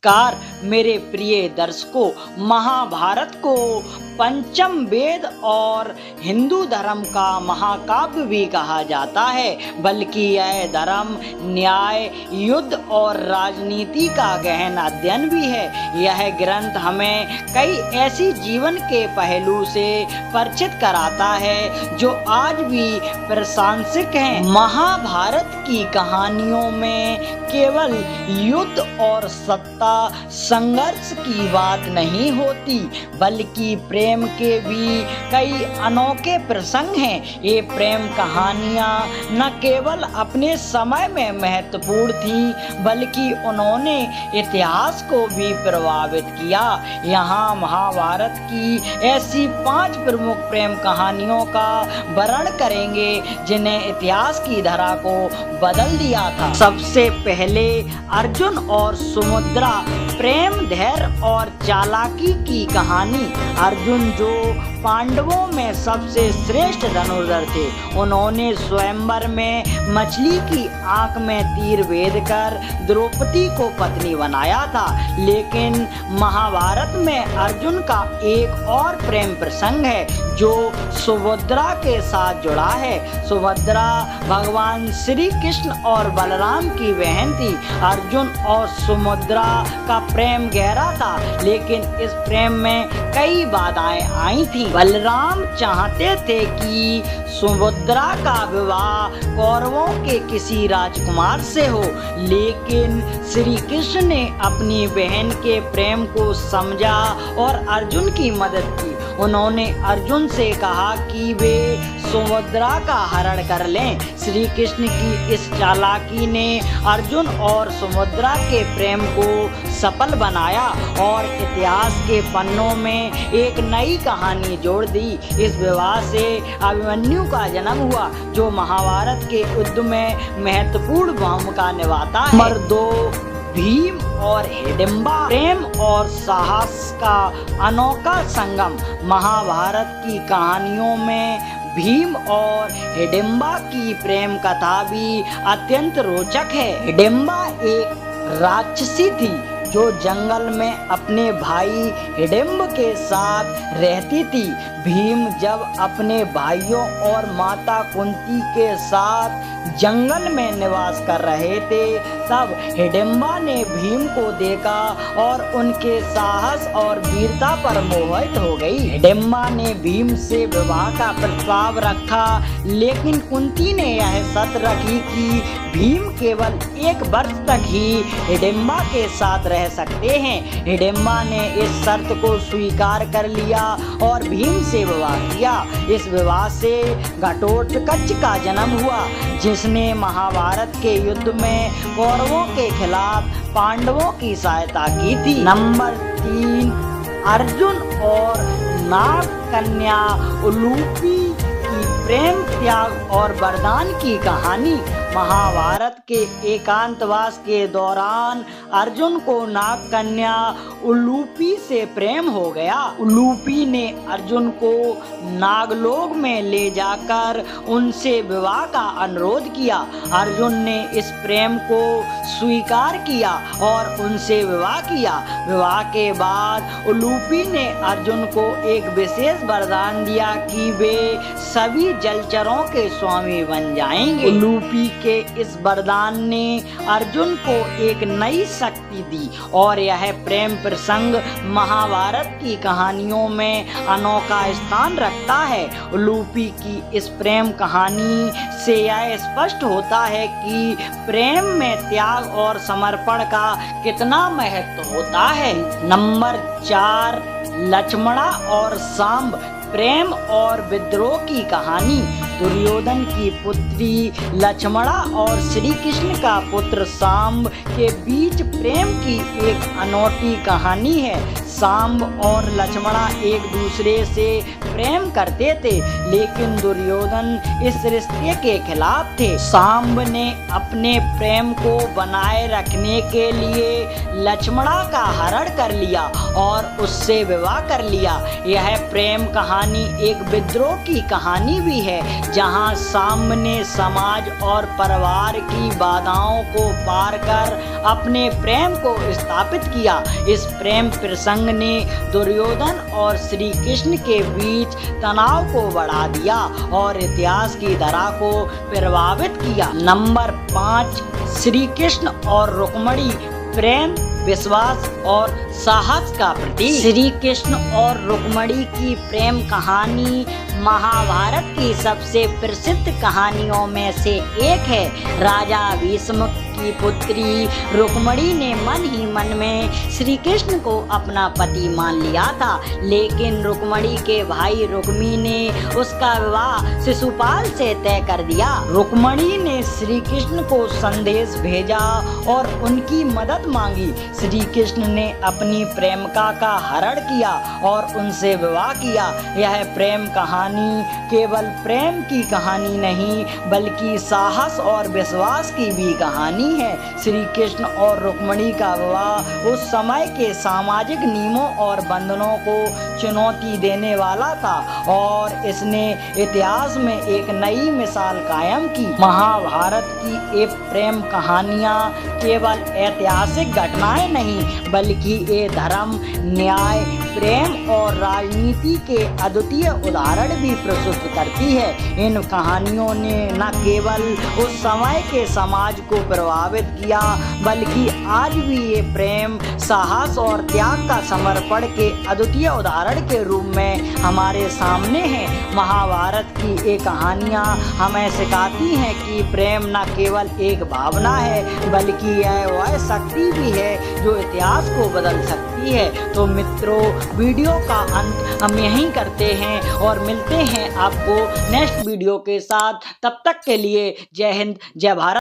नमस्कार मेरे प्रिय दर्शकों, महाभारत को पंचम वेद और हिंदू धर्म का महाकाव्य भी कहा जाता है, बल्कि यह धर्म, न्याय, युद्ध और राजनीति का गहन अध्ययन भी है। यह ग्रंथ हमें कई ऐसी जीवन के पहलू से परिचित कराता है जो आज भी प्रासंगिक हैं। महाभारत की कहानियों में केवल युद्ध और सत्ता संघर्ष की बात नहीं होती, बल्कि प्रेम के भी कई अनोखे प्रसंग हैं। ये प्रेम कहानियां न केवल अपने समय में महत्वपूर्ण थी, बल्कि उन्होंने इतिहास को भी प्रभावित किया। यहाँ महाभारत की ऐसी 5 प्रमुख प्रेम कहानियों का वर्णन करेंगे जिन्हें इतिहास की धारा को बदल दिया था। सबसे पहले अर्जुन और सुभद्रा, प्रेम, धैर्य और चालाकी की कहानी। अर्जुन जो पांडवों में सबसे श्रेष्ठ धनुर्धर थे, उन्होंने स्वयंवर में मछली की आंख में तीर भेद कर द्रौपदी को पत्नी बनाया था। लेकिन महाभारत में अर्जुन का एक और प्रेम प्रसंग है जो सुभद्रा के साथ जुड़ा है। सुभद्रा भगवान श्री कृष्ण और बलराम की बहन थी। अर्जुन और सुभद्रा का प्रेम गहरा था, लेकिन इस प्रेम में कई बाधाएं आई थी। बलराम चाहते थे कि सुभद्रा का विवाह कौरवों के किसी राजकुमार से हो, लेकिन श्री कृष्ण ने अपनी बहन के प्रेम को समझा और अर्जुन की मदद की। उन्होंने अर्जुन से कहा कि वे सुभद्रा का हरण कर लें। श्री कृष्ण की इस चालाकी ने अर्जुन और सुभद्रा के प्रेम को सफल बनाया और इतिहास के पन्नों में एक नई कहानी जोड़ दी। इस विवाह से अभिमन्यु का जन्म हुआ, जो महाभारत के युद्ध में महत्वपूर्ण भूमिका निभाता है। नंबर 2, भीम और हिडिंबा, प्रेम और साहस का अनोखा संगम। महाभारत की कहानियों में भीम और हिडिंबा की प्रेम कथा भी अत्यंत रोचक है। हिडिंबा एक राक्षसी थी जो जंगल में अपने भाई हिडिंब के साथ रहती थी। भीम जब अपने भाइयों और माता कुंती के साथ जंगल में निवास कर रहे थे, तब हिडिंबा ने भीम को देखा और उनके साहस और वीरता पर मोहित हो गई। हिडिंबा ने भीम से विवाह का प्रस्ताव रखा, लेकिन कुंती ने यह शर्त रखी कि भीम केवल 1 वर्ष तक ही हिडिंबा के साथ रह सकते हैं। हिडिंबा ने इस शर्त को स्वीकार कर लिया और भीम से विवाह किया। इस विवाह से घटोत्कच का जन्म हुआ, जिसने महाभारत के युद्ध में कौरवों के खिलाफ पांडवों की सहायता की थी। नंबर 3, अर्जुन और नाग कन्या उलूपी की प्रेम, त्याग और वरदान की कहानी। महाभारत के एकांतवास के दौरान अर्जुन को नाग कन्या उलूपी से प्रेम हो गया। उलूपी ने अर्जुन को नागलोक में ले जाकर उनसे विवाह का अनुरोध किया। अर्जुन ने इस प्रेम को स्वीकार किया और उनसे विवाह किया। विवाह के बाद उलूपी ने अर्जुन को एक विशेष वरदान दिया कि वे सभी जलचरों के स्वामी बन जाएंगे। उलूपी के इस वरदान ने अर्जुन को एक नई शक्ति दी और यह प्रेम प्रसंग महाभारत की कहानियों में अनोखा स्थान रखता है। उलूपी की इस प्रेम कहानी से यह स्पष्ट होता है कि प्रेम में त्याग और समर्पण का कितना महत्व होता है। नंबर 4, लक्ष्मणा और सांब, प्रेम और विद्रोह की कहानी। दुर्योधन की पुत्री लक्ष्मणा और श्री कृष्ण का पुत्र सांब के बीच प्रेम की एक अनोखी कहानी है। सांब और लक्ष्मणा एक दूसरे से प्रेम करते थे, लेकिन दुर्योधन इस रिश्ते के खिलाफ थे। सांब ने अपने प्रेम को बनाए रखने के लिए लक्ष्मणा का हरण कर लिया और उससे विवाह कर लिया। यह प्रेम कहानी एक विद्रोह की कहानी भी है, जहां सांब ने समाज और परिवार की बाधाओं को पार कर अपने प्रेम को स्थापित किया। इस प्रेम प्रसंग ने दुर्योधन और श्री कृष्ण के बीच तनाव को बढ़ा दिया और इतिहास की धारा को प्रभावित किया। नंबर 5, श्री कृष्ण और रुक्मिणी, प्रेम, विश्वास और साहस का प्रतीक। श्री कृष्ण और रुक्मिणी की प्रेम कहानी महाभारत की सबसे प्रसिद्ध कहानियों में से एक है। राजा भीष्म की पुत्री रुक्मिणी ने मन ही मन में श्री कृष्ण को अपना पति मान लिया था, लेकिन रुक्मिणी के भाई रुक्मी ने उसका विवाह शिशुपाल से तय कर दिया। रुक्मिणी ने श्री कृष्ण को संदेश भेजा और उनकी मदद मांगी। श्री कृष्ण ने अपनी प्रेमिका का हरण किया और उनसे विवाह किया। यह प्रेम कहानी केवल प्रेम की कहानी नहीं, बल्कि साहस और विश्वास की भी कहानी है। श्री कृष्ण और रुक्मिणी का विवाह उस समय के सामाजिक नियमों और बंधनों को चुनौती देने वाला था और इसने इतिहास में एक नई मिसाल कायम की। महाभारत की ये प्रेम कहानियाँ केवल ऐतिहासिक घटनाएं नहीं, बल्कि ये धर्म, न्याय, प्रेम और राजनीति के अद्वितीय उदाहरण भी प्रस्तुत करती है। इन कहानियों ने न केवल उस समय के समाज को प्रभावित किया, बल्कि आज भी ये प्रेम, साहस और त्याग का समर्पण के अद्वितीय उदाहरण के रूप में हमारे सामने हैं। महाभारत की ये कहानियाँ हमें सिखाती हैं कि प्रेम न केवल एक भावना है, बल्कि यह वह शक्ति भी है जो इतिहास को बदल सकती है। तो मित्रों, वीडियो का अंत हम यहीं करते हैं और मिलते हैं आपको नेक्स्ट वीडियो के साथ। तब तक के लिए जय हिंद, जय भारत।